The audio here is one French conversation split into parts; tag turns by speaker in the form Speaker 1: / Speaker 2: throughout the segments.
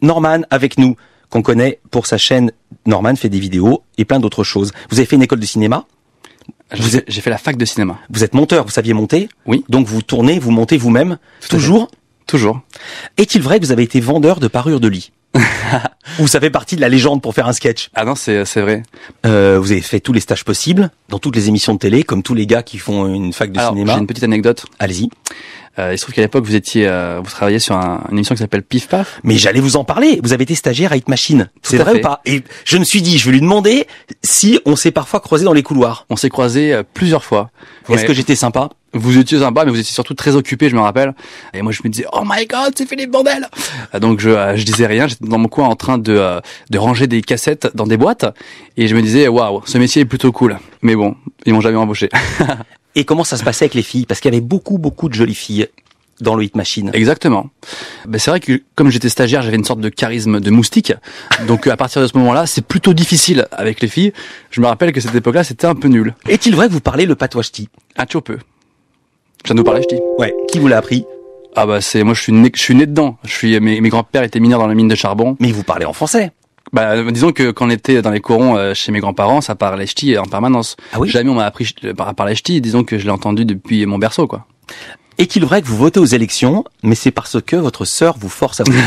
Speaker 1: Norman avec nous, qu'on connaît pour sa chaîne. Norman fait des vidéos et plein d'autres choses. Vous avez fait une école de cinéma?
Speaker 2: J'ai fait la fac de cinéma.
Speaker 1: Vous êtes monteur, vous saviez monter?
Speaker 2: Oui.
Speaker 1: Donc vous tournez, vous montez vous-même? Toujours?
Speaker 2: Toujours.
Speaker 1: Est-il vrai que vous avez été vendeur de parures de lit? Ou ça fait partie de la légende pour faire un sketch?
Speaker 2: Ah non, c'est vrai.
Speaker 1: Vous avez fait tous les stages possibles, dans toutes les émissions de télé, comme tous les gars qui font une fac de cinéma.
Speaker 2: J'ai une petite anecdote.
Speaker 1: Allez-y.
Speaker 2: Il se trouve qu'à l'époque, vous travailliez sur une émission qui s'appelle Pif Paf.
Speaker 1: Mais j'allais vous en parler. Vous avez été stagiaire à Hit Machine. C'est vrai ou pas? Et je me suis dit, je vais lui demander si on s'est parfois croisé dans les couloirs.
Speaker 2: On s'est croisés plusieurs fois.
Speaker 1: Est-ce que j'étais sympa?
Speaker 2: Vous étiez sympa, mais vous étiez surtout très occupé, je me rappelle. Et moi, je me disais, oh my god, c'est Philippe Bandel! Donc, je disais rien. J'étais dans mon coin en train de ranger des cassettes dans des boîtes. Et je me disais, waouh, ce métier est plutôt cool. Mais bon, ils m'ont jamais embauché.
Speaker 1: Et comment ça se passait avec les filles? Parce qu'il y avait beaucoup de jolies filles dans le Hit Machine.
Speaker 2: Exactement. Ben, c'est vrai que comme j'étais stagiaire, j'avais une sorte de charisme de moustique. Donc à partir de ce moment-là, c'est plutôt difficile avec les filles. Je me rappelle que cette époque-là, c'était un peu nul.
Speaker 1: Est-il vrai que vous parlez le patois ch'ti?
Speaker 2: Un petit peu. Je viens de vous parler ch'ti.
Speaker 1: Ouais. Qui vous l'a appris?
Speaker 2: Ah bah moi je suis né dedans. Mes grands-pères étaient mineurs dans la mine de charbon.
Speaker 1: Mais vous parlez en français?
Speaker 2: Bah disons que quand on était dans les corons chez mes grands-parents, ça parlait ch'ti en permanence.
Speaker 1: Ah oui?
Speaker 2: Jamais on m'a appris à parler ch'ti. Disons que je l'ai entendu depuis mon berceau, quoi.
Speaker 1: Est-il vrai que vous votez aux élections, mais c'est parce que votre sœur vous force à voter?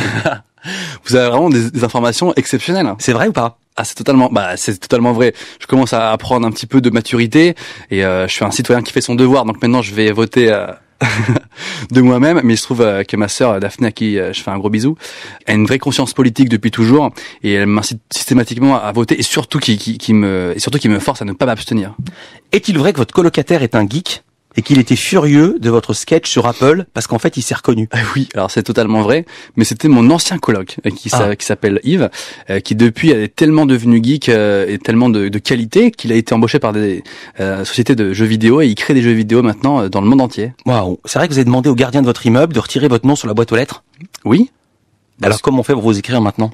Speaker 2: Vous avez vraiment des informations exceptionnelles.
Speaker 1: C'est vrai ou pas?
Speaker 2: Ah, c'est totalement vrai. Je commence à prendre un petit peu de maturité et je suis un citoyen qui fait son devoir. Donc maintenant, je vais voter de moi-même. Mais il se trouve que ma sœur Daphné, à qui je fais un gros bisou, a une vraie conscience politique depuis toujours et elle m'incite systématiquement à voter et surtout qui me force à ne pas m'abstenir.
Speaker 1: Est-il vrai que votre colocataire est un geek et qu'il était furieux de votre sketch sur Apple parce qu'en fait il s'est reconnu?
Speaker 2: Oui, alors c'est totalement vrai, mais c'était mon ancien coloc qui s'appelle Yves, qui depuis est tellement devenu geek et tellement de qualité qu'il a été embauché par des sociétés de jeux vidéo et il crée des jeux vidéo maintenant dans le monde entier.
Speaker 1: Waouh, c'est vrai que vous avez demandé au gardien de votre immeuble de retirer votre nom sur la boîte aux lettres?
Speaker 2: Oui.
Speaker 1: Alors comment on fait pour vous écrire maintenant?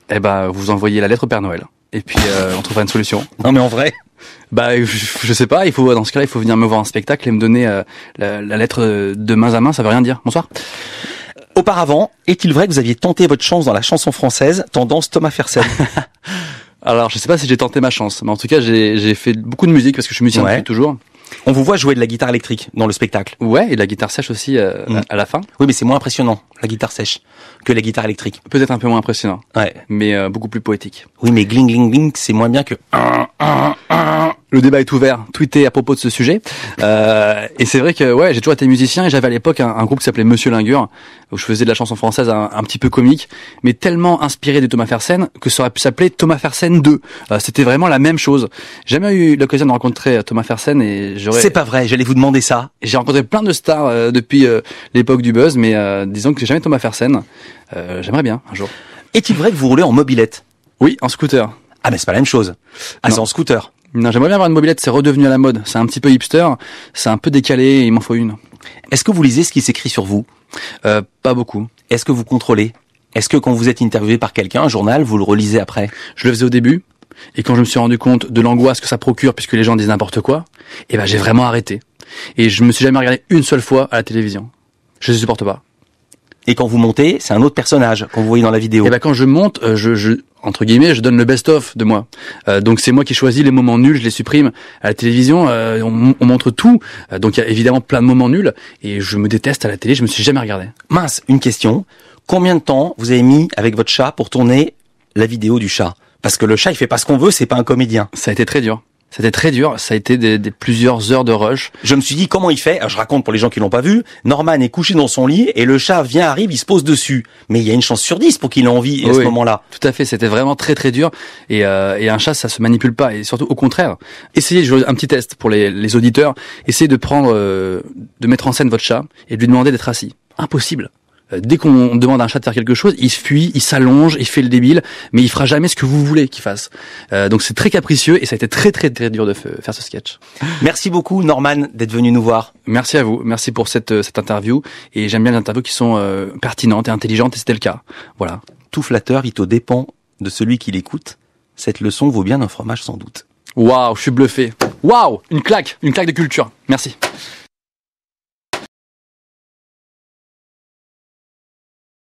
Speaker 2: Eh ben, vous envoyez la lettre au Père Noël et puis on trouvera une solution.
Speaker 1: Non mais en vrai?
Speaker 2: Bah je sais pas, dans ce cas-là il faut venir me voir en spectacle et me donner la lettre de main à main, ça veut rien dire. Bonsoir.
Speaker 1: Auparavant, est-il vrai que vous aviez tenté votre chance dans la chanson française, tendance Thomas Fersen?
Speaker 2: Alors je sais pas si j'ai tenté ma chance, mais en tout cas j'ai fait beaucoup de musique parce que je suis musicien depuis toujours.
Speaker 1: On vous voit jouer de la guitare électrique dans le spectacle.
Speaker 2: Ouais, et de la guitare sèche aussi à la fin.
Speaker 1: Oui, mais c'est moins impressionnant, la guitare sèche, que la guitare électrique.
Speaker 2: Peut-être un peu moins impressionnant.
Speaker 1: Ouais.
Speaker 2: Mais beaucoup plus poétique.
Speaker 1: Oui, mais gling gling gling, c'est moins bien que...
Speaker 2: Le débat est ouvert. Tweetez à propos de ce sujet. Et c'est vrai que j'ai toujours été musicien et j'avais à l'époque un groupe qui s'appelait Monsieur Lingueur où je faisais de la chanson française un petit peu comique, mais tellement inspiré de Thomas Fersen que ça aurait pu s'appeler Thomas Fersen 2. C'était vraiment la même chose. J'ai jamais eu l'occasion de rencontrer Thomas Fersen et
Speaker 1: C'est pas vrai, j'allais vous demander ça.
Speaker 2: J'ai rencontré plein de stars depuis l'époque du buzz, mais disons que j'ai jamais Thomas Fersen. J'aimerais bien un jour.
Speaker 1: Est-il vrai que vous roulez en mobilette?
Speaker 2: Oui, en scooter.
Speaker 1: Ah mais c'est pas la même chose. Ah
Speaker 2: Non.
Speaker 1: c'est en scooter.
Speaker 2: Non, j'aimerais bien avoir une mobilette, c'est redevenu à la mode. C'est un petit peu hipster, c'est un peu décalé, il m'en faut une.
Speaker 1: Est-ce que vous lisez ce qui s'écrit sur vous?
Speaker 2: Pas beaucoup.
Speaker 1: Est-ce que vous contrôlez? Est-ce que quand vous êtes interviewé par quelqu'un, un journal, vous le relisez après?
Speaker 2: Je le faisais au début, et quand je me suis rendu compte de l'angoisse que ça procure puisque les gens disent n'importe quoi, j'ai vraiment arrêté. Et je me suis jamais regardé une seule fois à la télévision. Je ne supporte pas.
Speaker 1: Et quand vous montez, c'est un autre personnage qu'on vous voyez dans la vidéo.
Speaker 2: Quand je monte, entre guillemets, je donne le best-of de moi. Donc c'est moi qui choisis les moments nuls, je les supprime. À la télévision, on montre tout. Donc il y a évidemment plein de moments nuls. Et je me déteste à la télé, je me suis jamais regardé.
Speaker 1: Mince, une question. Combien de temps vous avez mis avec votre chat pour tourner la vidéo du chat? Parce que le chat, il fait pas ce qu'on veut, c'est pas un comédien.
Speaker 2: Ça a été très dur. C'était très dur, ça a été des plusieurs heures de rush.
Speaker 1: Je me suis dit, comment il fait? Alors, je raconte pour les gens qui l'ont pas vu. Norman est couché dans son lit et le chat arrive, il se pose dessus. Mais il y a une chance sur 10 pour qu'il ait envie à ce moment-là.
Speaker 2: Tout à fait, c'était vraiment très très dur. Et un chat, ça se manipule pas. Et surtout, au contraire, essayez, je veux un petit test pour les auditeurs. Essayez de mettre en scène votre chat et de lui demander d'être assis. Impossible. Dès qu'on demande à un chat de faire quelque chose, il se fuit, il s'allonge, il fait le débile, mais il fera jamais ce que vous voulez qu'il fasse. Donc c'est très capricieux et ça a été très très très dur de faire ce sketch.
Speaker 1: Merci beaucoup Norman d'être venu nous voir.
Speaker 2: Merci à vous, merci pour cette interview et j'aime bien les interviews qui sont pertinentes et intelligentes et c'était le cas. Voilà.
Speaker 1: Tout flatteur, il te dépend de celui qui l'écoute. Cette leçon vaut bien un fromage sans doute.
Speaker 2: Waouh, je suis bluffé. Waouh, une claque de culture. Merci.